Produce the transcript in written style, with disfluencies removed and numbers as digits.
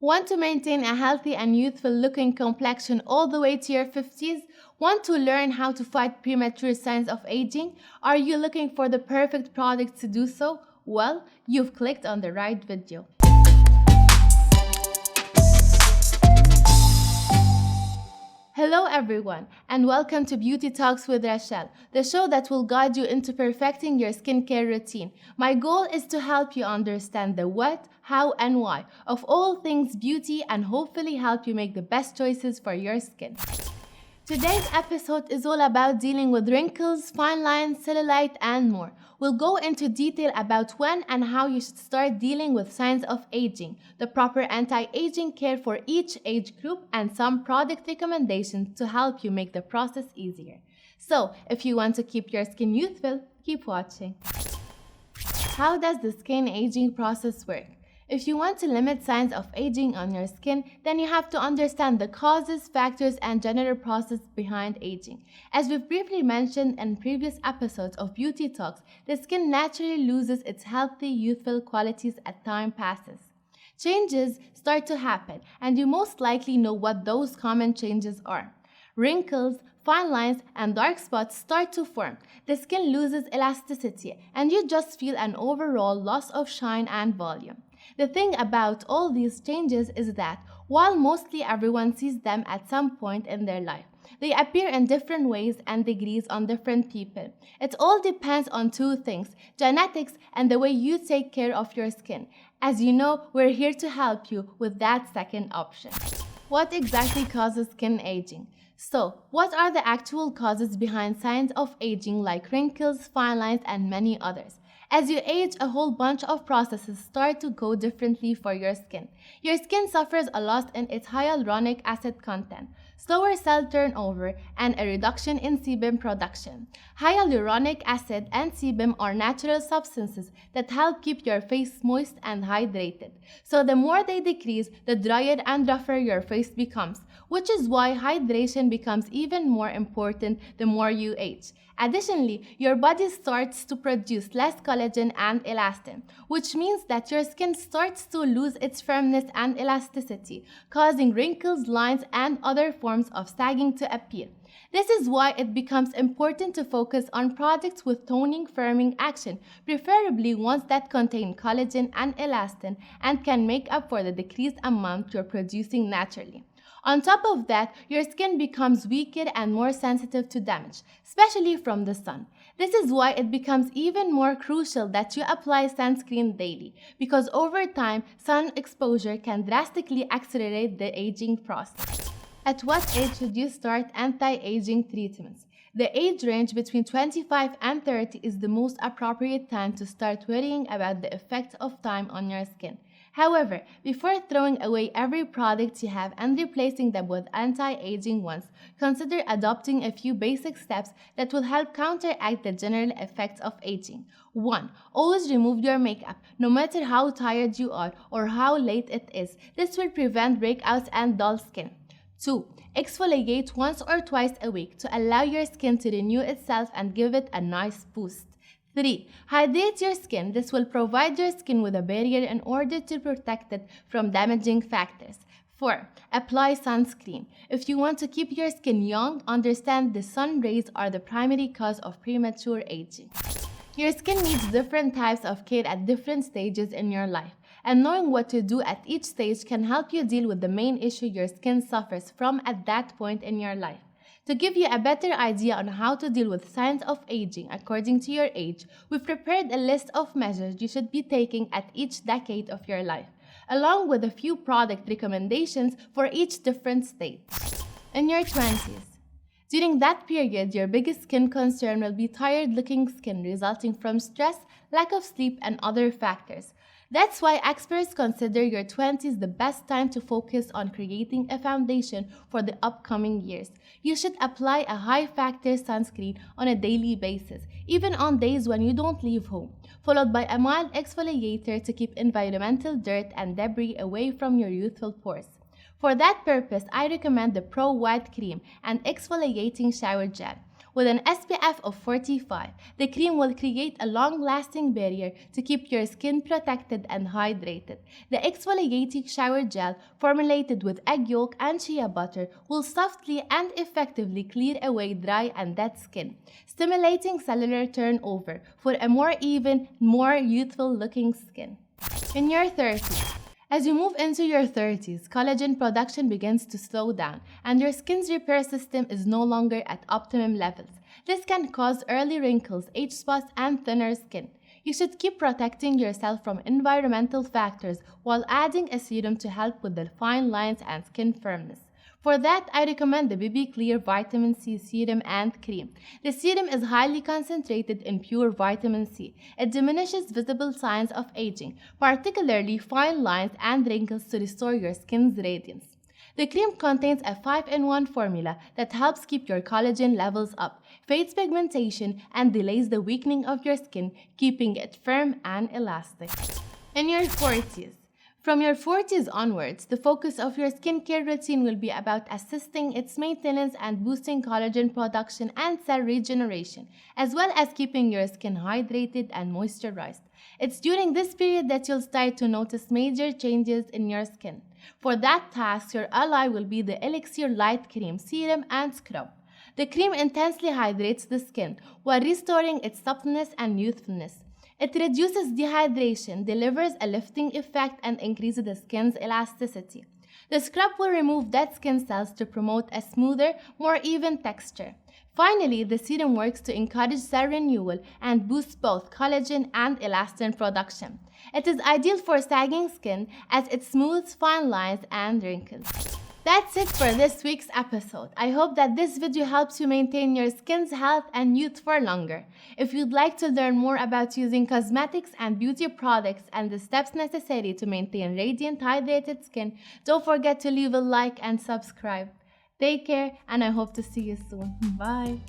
Want to maintain a healthy and youthful looking complexion all the way to your 50s? Want to learn how to fight premature signs of aging? Are you looking for the perfect product to do so? Well, you've clicked on the right video. Hello everyone, and welcome to Beauty Talks with Rachel, the show that will guide you into perfecting your skincare routine. My goal is to help you understand the what, how, and why of all things beauty and hopefully help you make the best choices for your skin. Today's episode is all about dealing with wrinkles, fine lines, cellulite, and more. We'll go into detail about when and how you should start dealing with signs of aging, the proper anti-aging care for each age group, and some product recommendations to help you make the process easier. So, if you want to keep your skin youthful, keep watching. How does the skin aging process work? If you want to limit signs of aging on your skin, then you have to understand the causes, factors, and general process behind aging. As we've briefly mentioned in previous episodes of Beauty Talks, the skin naturally loses its healthy, youthful qualities as time passes. Changes start to happen, and you most likely know what those common changes are. Wrinkles, fine lines, and dark spots start to form. The skin loses elasticity, and you just feel an overall loss of shine and volume. The thing about all these changes is that while mostly everyone sees them at some point in their life, they appear in different ways and degrees on different people. It all depends on two things: genetics and the way you take care of your skin. As you know, we're here to help you with that second option. What exactly causes skin aging? So, what are the actual causes behind signs of aging like wrinkles, fine lines, and many others? As you age, a whole bunch of processes start to go differently for your skin. Your skin suffers a loss in its hyaluronic acid content, slower cell turnover, and a reduction in sebum production. Hyaluronic acid and sebum are natural substances that help keep your face moist and hydrated. So the more they decrease, the drier and rougher your face becomes, which is why hydration becomes even more important the more you age. Additionally, your body starts to produce less collagen and elastin, which means that your skin starts to lose its firmness and elasticity, causing wrinkles, lines, and other forms of sagging to appear. This is why it becomes important to focus on products with toning, firming action, preferably ones that contain collagen and elastin and can make up for the decreased amount you're producing naturally. On top of that, your skin becomes weaker and more sensitive to damage, especially from the sun. This is why it becomes even more crucial that you apply sunscreen daily, because over time, sun exposure can drastically accelerate the aging process. At what age should you start anti-aging treatments? The age range between 25 and 30 is the most appropriate time to start worrying about the effects of time on your skin. However, before throwing away every product you have and replacing them with anti-aging ones, consider adopting a few basic steps that will help counteract the general effects of aging. 1. Always remove your makeup, no matter how tired you are or how late it is. This will prevent breakouts and dull skin. 2. Exfoliate once or twice a week to allow your skin to renew itself and give it a nice boost. 3. Hydrate your skin. This will provide your skin with a barrier in order to protect it from damaging factors. 4. Apply sunscreen. If you want to keep your skin young, understand the sun rays are the primary cause of premature aging. Your skin needs different types of care at different stages in your life, and knowing what to do at each stage can help you deal with the main issue your skin suffers from at that point in your life. To give you a better idea on how to deal with signs of aging according to your age, we've prepared a list of measures you should be taking at each decade of your life, along with a few product recommendations for each different stage. In your 20s. During that period, your biggest skin concern will be tired-looking skin resulting from stress, lack of sleep, and other factors. That's why experts consider your 20s the best time to focus on creating a foundation for the upcoming years. You should apply a high-factor sunscreen on a daily basis, even on days when you don't leave home, followed by a mild exfoliator to keep environmental dirt and debris away from your youthful pores. For that purpose, I recommend the Pro White Cream and Exfoliating Shower Gel. With an SPF of 45, the cream will create a long-lasting barrier to keep your skin protected and hydrated. The exfoliating shower gel, formulated with egg yolk and shea butter, will softly and effectively clear away dry and dead skin, stimulating cellular turnover for a more even, more youthful-looking skin. In your 30s. As you move into your 30s, collagen production begins to slow down, and your skin's repair system is no longer at optimum levels. This can cause early wrinkles, age spots, and thinner skin. You should keep protecting yourself from environmental factors while adding a serum to help with the fine lines and skin firmness. For that, I recommend the BB Clear Vitamin C Serum and Cream. The serum is highly concentrated in pure vitamin C. It diminishes visible signs of aging, particularly fine lines and wrinkles, to restore your skin's radiance. The cream contains a 5-in-1 formula that helps keep your collagen levels up, fades pigmentation, and delays the weakening of your skin, keeping it firm and elastic. In your 40s. From your 40s onwards, the focus of your skincare routine will be about assisting its maintenance and boosting collagen production and cell regeneration, as well as keeping your skin hydrated and moisturized. It's during this period that you'll start to notice major changes in your skin. For that task, your ally will be the Elixir Light Cream Serum and Scrub. The cream intensely hydrates the skin while restoring its softness and youthfulness. It reduces dehydration, delivers a lifting effect, and increases the skin's elasticity. The scrub will remove dead skin cells to promote a smoother, more even texture. Finally, the serum works to encourage cell renewal and boost both collagen and elastin production. It is ideal for sagging skin as it smooths fine lines and wrinkles. That's it for this week's episode. I hope that this video helps you maintain your skin's health and youth for longer. If you'd like to learn more about using cosmetics and beauty products and the steps necessary to maintain radiant, hydrated skin, don't forget to leave a like and subscribe. Take care, and I hope to see you soon. Bye.